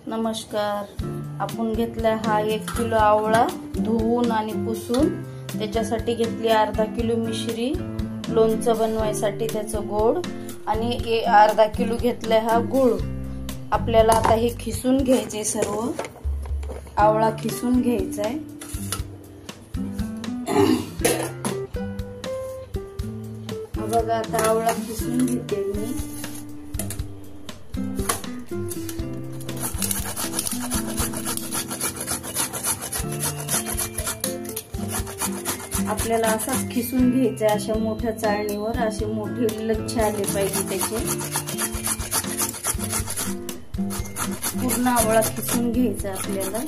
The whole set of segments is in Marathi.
नमस्कार. आपण घेतला हा 1 किलो आवळा धुवून आणि पुसून, त्याच्यासाठी घेतली अर्धा किलो मिश्री लोणचं बनवायसाठी त्याचं गोड, आणि अर्धा किलो घेतलाय हा गुळ. आपल्याला आता हे खिसून घ्यायचे, सर्व आवळा खिसून घ्यायचा आहे. बघा आता आवळा खिसून घेते मी. आपल्याला असाच खिसून घ्यायचा, अशा मोठ्या चाळणीवर असे मोठे लच्छे आले पाहिजे त्याचे. पूर्ण आवळा खिसून घ्यायचा आपल्याला.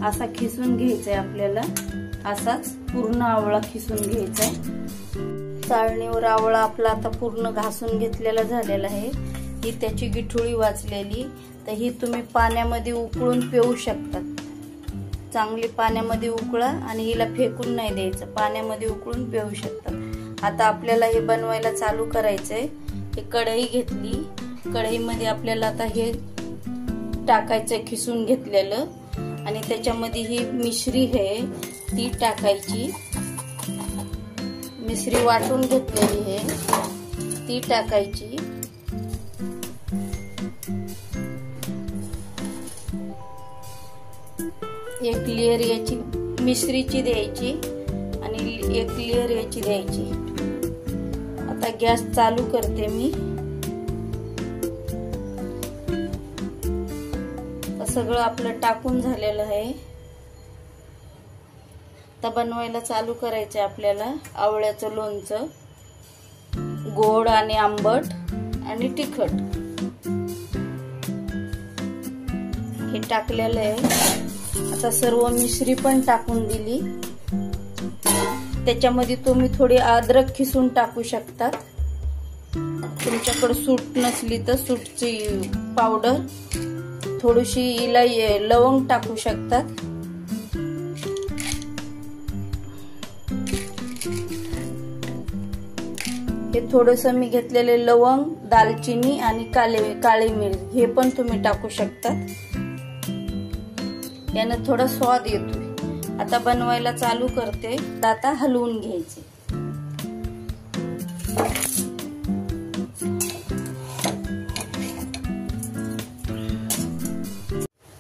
असा खिसून घ्यायचा आहे आपल्याला, असाच पूर्ण आवळा खिसून घ्यायचा आहे. चाळणीवर आवळा आपला आता पूर्ण घासून घेतलेला झालेला आहे. ही त्याची गिठोळी वाचलेली, तर ही तुम्ही पाण्यामध्ये उकळून पिऊ शकतात. चांगली पाण्यामध्ये उकळा आणि हिला फेकून नाही द्यायचं, पाण्यामध्ये उकळून पिऊ शकतात. आता आपल्याला हे बनवायला चालू करायचंय. हे कढई घेतली, कढईमध्ये आपल्याला आता हे टाकायचं खिसून घेतलेलं, आणि त्याच्यामध्ये ही मिश्री आहे ती टाकायची. मिश्री वाटून घेतलेली आहे ती टाकायची. एक लेयर याची मिश्रीची द्यायची आणि एक लेयर याची द्यायची. आता गॅस चालू करते मी. सगळं आपलं टाकून झालेलं आहे. आता बनवायला चालू करायचं आपल्याला आवळ्याचं लोणचं, गोड आणि आंबट आणि तिखट. हे टाकलेलं आहे. आता सर्व मिश्री पण टाकून दिली. त्याच्यामध्ये तुम्ही थोडी अद्रक खिसून टाकू शकतात. तुमच्याकडे सूट नसली तर सूटची पावडर, थोडीशी लवंग टाकू शकतात. हे थोडस मी घेतलेले लवंग, दालचिनी आणि काळी मिरी हे पण तुम्ही टाकू शकतात. याने थोडा स्वाद येतो. आता बनवायला चालू करते. आता हलवून घ्यायचे.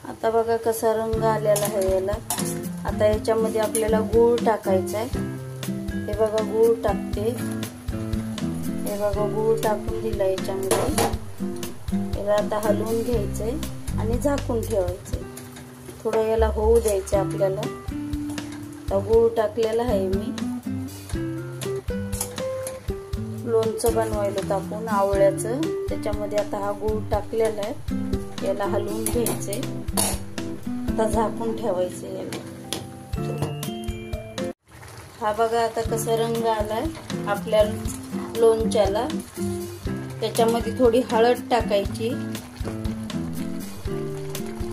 आता बघा कसा रंग आलेला आहे याला. आता याच्यामध्ये आपल्याला गूळ टाकायचा आहे. हे बघा गूळ टाकते. हे बघा गूळ टाकून दिला याच्यामध्ये. याला आता हलवून घ्यायचंय आणि झाकून ठेवायचंय. थोडं याला होऊ द्यायचं आपल्याला. आता गूळ टाकलेला आहे मी. लोणचं बनवायला आपण आवळ्याचं, त्याच्यामध्ये आता हा गूळ टाकलेला आहे. याला हलवून घ्यायचे. आता झाकून ठेवायचे याला. हा बघा आता कसा रंग आलाय आपल्या लोणच्याला. त्याच्यामध्ये थोडी हळद टाकायची.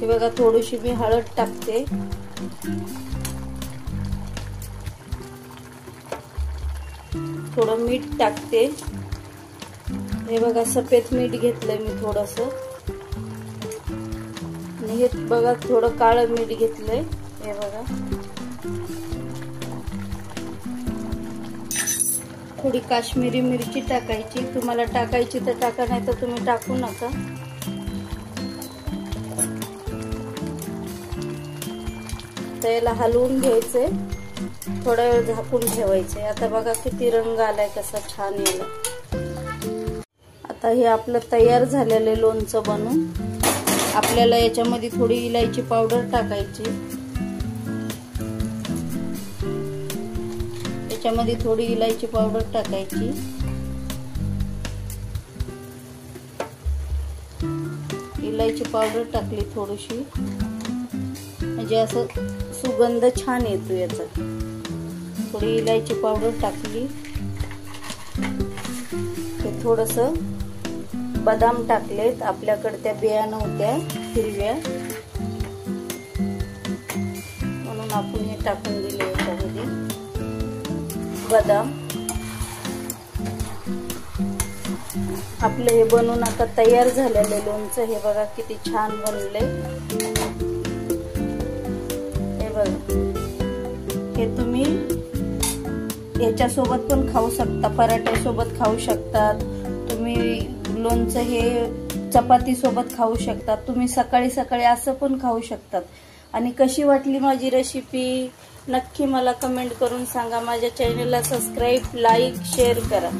हे बघा थोडीशी मी हळद टाकते. थोडं मीठ टाकते. हे बघा सफेद मीठ घेतलंय मी थोडस. हे बघा थोडं काळं मीठ घेतलंय. हे बघा थोडी काश्मीरी मिरची टाकायची. तुम्हाला टाकायची तर टाका, नाही तर तुम्ही टाकू नका. तर याला हलवून घ्यायचंय. थोडा वेळ झाकून ठेवायचे. आता बघा किती रंग आलाय कसा छान याला. आता हे आपलं तयार झालेलं लोणचं बनून. आपल्याला याच्यामध्ये थोडी इलायची पावडर टाकायची. याच्यामध्ये थोडी इलायची पावडर टाकायची. इलायची पावडर टाकली थोडीशी, म्हणजे असं सुगंध छान येतो याचा. थोडी इलायची पावडर टाकली. ते थोडस बदाम टाकलेत, आपल्याकडे त्या बिया नव्हत्या हिरव्या म्हणून आपण हे टाकून दिले याच्यामध्ये बदाम. आपलं हे बनवून आता तयार झालेलं लोणचं हे बघा किती छान बनले. हे बघा, हे तुम्ही याच्यासोबत पण खाऊ शकता, पराठ्यासोबत खाऊ शकतात तुम्ही. लोणचं हे चपाती सोबत खाऊ शकतात तुम्ही, सकाळी सकाळी असं पण खाऊ शकतात. आणि कशी वाटली माझी रेसिपी नक्की मला कमेंट करून सांगा. माझ्या चॅनलला सबस्क्राईब, लाईक, शेअर करा.